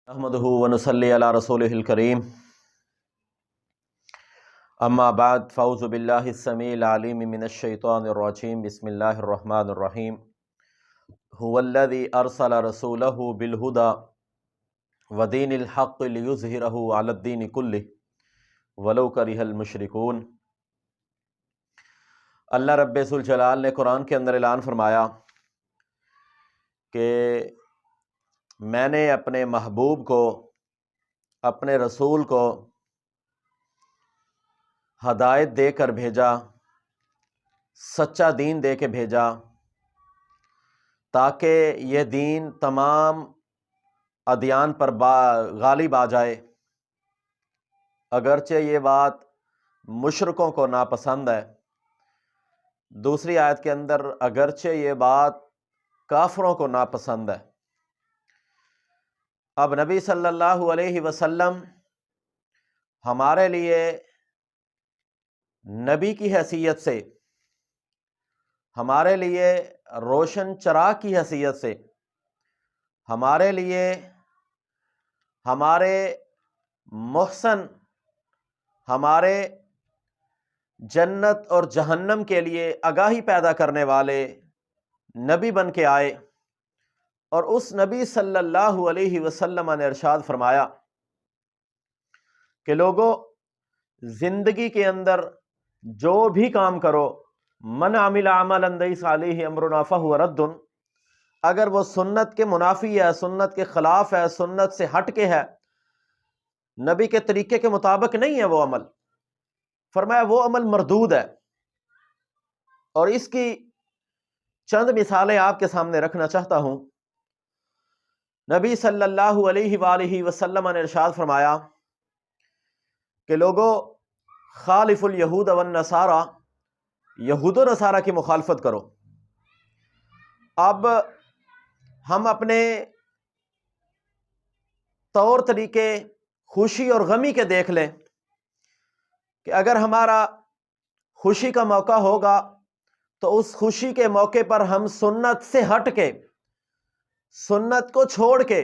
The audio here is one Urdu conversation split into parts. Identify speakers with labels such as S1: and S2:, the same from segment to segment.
S1: احمدہ ونصلی علی رسولہ الکریم اما بعد فاعوذ باللہ السمیع العلیم من الشیطان الرجیم بسم اللہ الرحمن الرحیم هو الذی ارسل رسولہ بالہدی ودین الحق لیظہرہ علی الدین کلہ ولو کرہ المشرکون۔ اللہ رب ذوالجلال نے قرآن کے اندر اعلان فرمایا کہ میں نے اپنے محبوب کو، اپنے رسول کو ہدایت دے کر بھیجا، سچا دین دے کے بھیجا، تاکہ یہ دین تمام ادیان پر غالب آ جائے، اگرچہ یہ بات مشرکوں کو ناپسند ہے۔ دوسری آیت کے اندر اگرچہ یہ بات کافروں کو ناپسند ہے۔ اب نبی صلی اللہ علیہ وسلم ہمارے لیے نبی کی حیثیت سے، ہمارے لیے روشن چراغ کی حیثیت سے، ہمارے لیے، ہمارے محسن، ہمارے جنت اور جہنم کے لیے آگاہی پیدا کرنے والے نبی بن کے آئے، اور اس نبی صلی اللہ علیہ وسلم نے ارشاد فرمایا کہ لوگوں، زندگی کے اندر جو بھی کام کرو، من عمل عملا لیس علیہ امرنا فہو رد، اگر وہ سنت کے منافی ہے، سنت کے خلاف ہے، سنت سے ہٹ کے ہے، نبی کے طریقے کے مطابق نہیں ہے وہ عمل، فرمایا وہ عمل مردود ہے۔ اور اس کی چند مثالیں آپ کے سامنے رکھنا چاہتا ہوں۔ نبی صلی اللہ علیہ وآلہ وسلم نے ارشاد فرمایا کہ لوگوں، خالف الیہود والنصارى، یہود و نصارہ کی مخالفت کرو۔ اب ہم اپنے طور طریقے خوشی اور غمی کے دیکھ لیں کہ اگر ہمارا خوشی کا موقع ہوگا تو اس خوشی کے موقع پر ہم سنت سے ہٹ کے، سنت کو چھوڑ کے،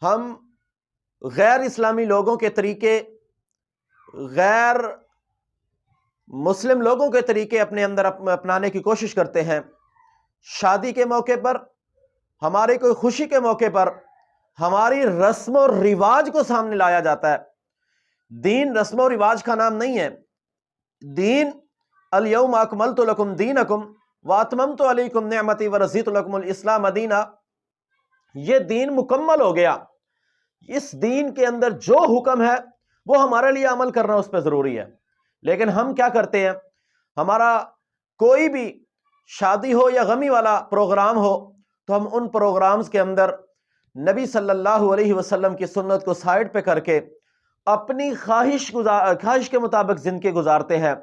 S1: ہم غیر اسلامی لوگوں کے طریقے، غیر مسلم لوگوں کے طریقے اپنے اندر اپنانے کی کوشش کرتے ہیں۔ شادی کے موقع پر، ہماری کوئی خوشی کے موقع پر ہماری رسم و رواج کو سامنے لایا جاتا ہے۔ دین رسم و رواج کا نام نہیں ہے۔ دین الیوم اکملت لکم دینکم واتممت علیکم نعمتی ورضیت لکم الاسلام دینا، یہ دین مکمل ہو گیا۔ اس دین کے اندر جو حکم ہے وہ ہمارے لیے عمل کرنا اس پہ ضروری ہے۔ لیکن ہم کیا کرتے ہیں، ہمارا کوئی بھی شادی ہو یا غمی والا پروگرام ہو تو ہم ان پروگرامز کے اندر نبی صلی اللہ علیہ وسلم کی سنت کو سائڈ پہ کر کے اپنی خواہش کے مطابق زندگی گزارتے ہیں۔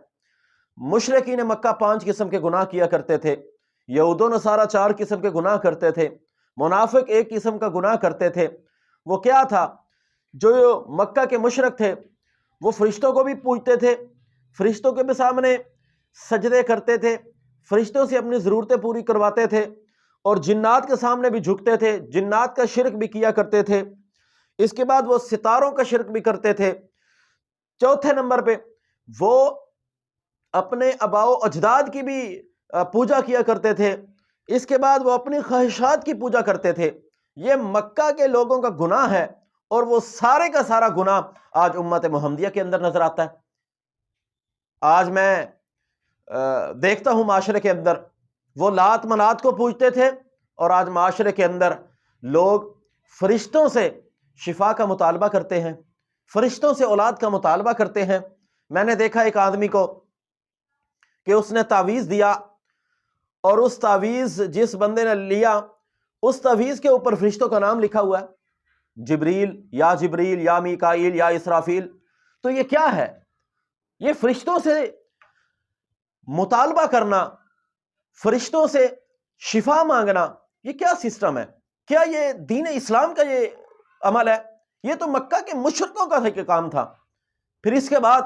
S1: مشرکین مکہ 5 قسم کے گناہ کیا کرتے تھے، یہود و نصارہ 4 قسم کے گناہ کرتے تھے، منافق 1 قسم کا گناہ کرتے تھے۔ وہ کیا تھا؟ جو مکہ کے مشرک تھے وہ فرشتوں کو بھی پوجتے تھے، فرشتوں کے بھی سامنے سجدے کرتے تھے، فرشتوں سے اپنی ضرورتیں پوری کرواتے تھے، اور جنات کے سامنے بھی جھکتے تھے، جنات کا شرک بھی کیا کرتے تھے۔ اس کے بعد وہ ستاروں کا شرک بھی کرتے تھے۔ چوتھے نمبر پہ وہ اپنے آباء و اجداد کی بھی پوجا کیا کرتے تھے۔ اس کے بعد وہ اپنی خواہشات کی پوجا کرتے تھے۔ یہ مکہ کے لوگوں کا گناہ ہے، اور وہ سارے کا سارا گناہ آج امت محمدیہ کے اندر نظر آتا ہے۔ آج میں دیکھتا ہوں معاشرے کے اندر وہ لات منات کو پوجتے تھے، اور آج معاشرے کے اندر لوگ فرشتوں سے شفا کا مطالبہ کرتے ہیں، فرشتوں سے اولاد کا مطالبہ کرتے ہیں۔ میں نے دیکھا ایک آدمی کو کہ اس نے تعویذ دیا، اور اس تعویذ جس بندے نے لیا، اس تعویذ کے اوپر فرشتوں کا نام لکھا ہوا ہے، جبریل یا میکائیل یا اسرافیل۔ تو یہ کیا ہے؟ یہ فرشتوں سے مطالبہ کرنا، فرشتوں سے شفا مانگنا، یہ کیا سسٹم ہے؟ کیا یہ دین اسلام کا یہ عمل ہے؟ یہ تو مکہ کے مشرکوں کا کام تھا۔ پھر اس کے بعد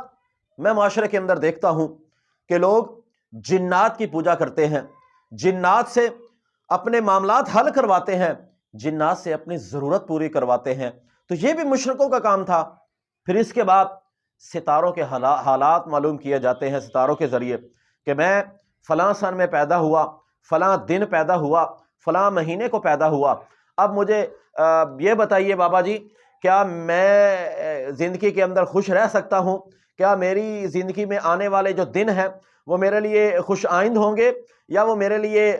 S1: میں معاشرے کے اندر دیکھتا ہوں کہ لوگ جنات کی پوجا کرتے ہیں، جنات سے اپنے معاملات حل کرواتے ہیں۔ جنات سے اپنی ضرورت پوری کرواتے ہیں، تو یہ بھی مشرکوں کا کام تھا۔ پھر اس کے بعد ستاروں کے حالات معلوم کیے جاتے ہیں ستاروں کے ذریعے، کہ میں فلاں سن میں پیدا ہوا، فلاں دن پیدا ہوا، فلاں مہینے کو پیدا ہوا۔ اب مجھے یہ بتائیے بابا جی، کیا میں زندگی کے اندر خوش رہ سکتا ہوں؟ کیا میری زندگی میں آنے والے جو دن ہیں وہ میرے لیے خوش آئند ہوں گے، یا وہ میرے لیے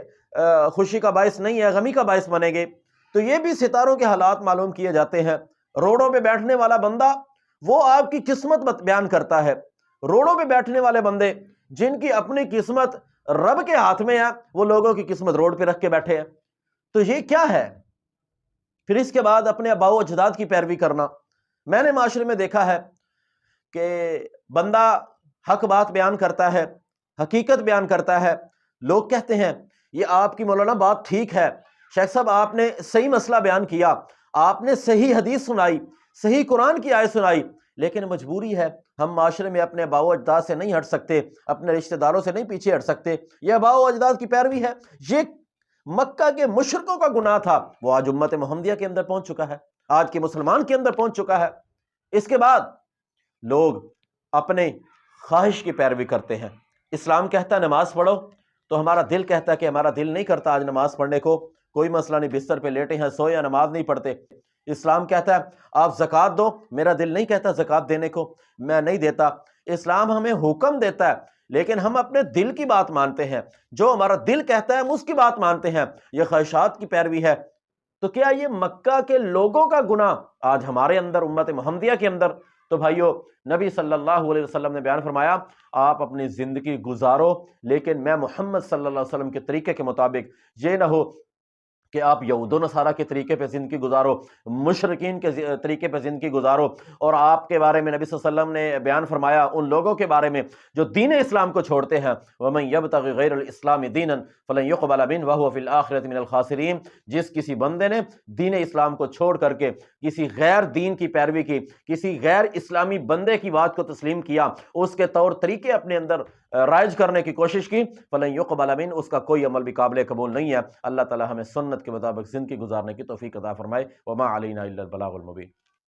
S1: خوشی کا باعث نہیں ہے، غمی کا باعث بنیں گے؟ تو یہ بھی ستاروں کے حالات معلوم کیے جاتے ہیں۔ روڈوں پہ بیٹھنے والا بندہ وہ آپ کی قسمت بیان کرتا ہے۔ روڈوں پہ بیٹھنے والے بندے جن کی اپنی قسمت رب کے ہاتھ میں ہے، وہ لوگوں کی قسمت روڈ پہ رکھ کے بیٹھے ہیں۔ تو یہ کیا ہے؟ پھر اس کے بعد اپنے آباء و اجداد کی پیروی کرنا۔ میں نے معاشرے میں دیکھا ہے کہ بندہ حق بات بیان کرتا ہے، حقیقت بیان کرتا ہے، لوگ کہتے ہیں یہ آپ کی مولانا بات ٹھیک ہے، شیخ صاحب آپ نے صحیح مسئلہ بیان کیا، آپ نے صحیح حدیث سنائی، صحیح قرآن کی آیت سنائی، لیکن مجبوری ہے، ہم معاشرے میں اپنے آباء و اجداد سے نہیں ہٹ سکتے، اپنے رشتہ داروں سے نہیں پیچھے ہٹ سکتے۔ یہ آباء و اجداد کی پیروی ہے۔ یہ مکہ کے مشرکوں کا گناہ تھا، وہ آج امت محمدیہ کے اندر پہنچ چکا ہے، آج کے مسلمان کے اندر پہنچ چکا ہے۔ اس کے بعد لوگ اپنے خواہش کی پیروی کرتے ہیں۔ اسلام کہتا ہے نماز پڑھو، تو ہمارا دل کہتا ہے کہ ہمارا دل نہیں کرتا آج نماز پڑھنے کو، کوئی مسئلہ نہیں، بستر پہ لیٹے ہیں، سوئے ہیں، نماز نہیں پڑھتے۔ اسلام کہتا ہے آپ زکوٰۃ دو، میرا دل نہیں کہتا زکوٰۃ دینے کو، میں نہیں دیتا۔ اسلام ہمیں حکم دیتا ہے، لیکن ہم اپنے دل کی بات مانتے ہیں، جو ہمارا دل کہتا ہے ہم اس کی بات مانتے ہیں، یہ خواہشات کی پیروی ہے۔ تو کیا یہ مکہ کے لوگوں کا گناہ آج ہمارے اندر، امت محمدیہ کے اندر؟ تو بھائیو، نبی صلی اللہ علیہ وسلم نے بیان فرمایا آپ اپنی زندگی گزارو، لیکن میں محمد صلی اللہ علیہ وسلم کے طریقے کے مطابق، یہ نہ ہو کہ آپ یہود و نصارہ کے طریقے پہ زندگی گزارو، مشرکین کے طریقے پہ زندگی گزارو۔ اور آپ کے بارے میں نبی صلی اللہ علیہ وسلم نے بیان فرمایا ان لوگوں کے بارے میں جو دین اسلام کو چھوڑتے ہیں، وَمَن يَبْتَغِ غَيْرَ الْإِسْلَامِ دِينًا فَلَن يُقْبَلَ مِنْهُ وَهُوَ فِي الْآخِرَةِ مِنَ الْخَاسِرِينَ۔ جس کسی بندے نے دین اسلام کو چھوڑ کر کے کسی غیر دین کی پیروی کی، کسی غیر اسلامی بندے کی بات کو تسلیم کیا، اس کے طور طریقے اپنے اندر رائج کرنے کی کوشش کی، فَلَن يُقْبَلَ مِنْهُ، اس کا کوئی عمل بھی قابل قبول نہیں ہے۔ اللہ تعالی ہمیں سنت کے مطابق زندگی گزارنے کی توفیق عطا فرمائے۔ وما علینا الا البلاغ المبین۔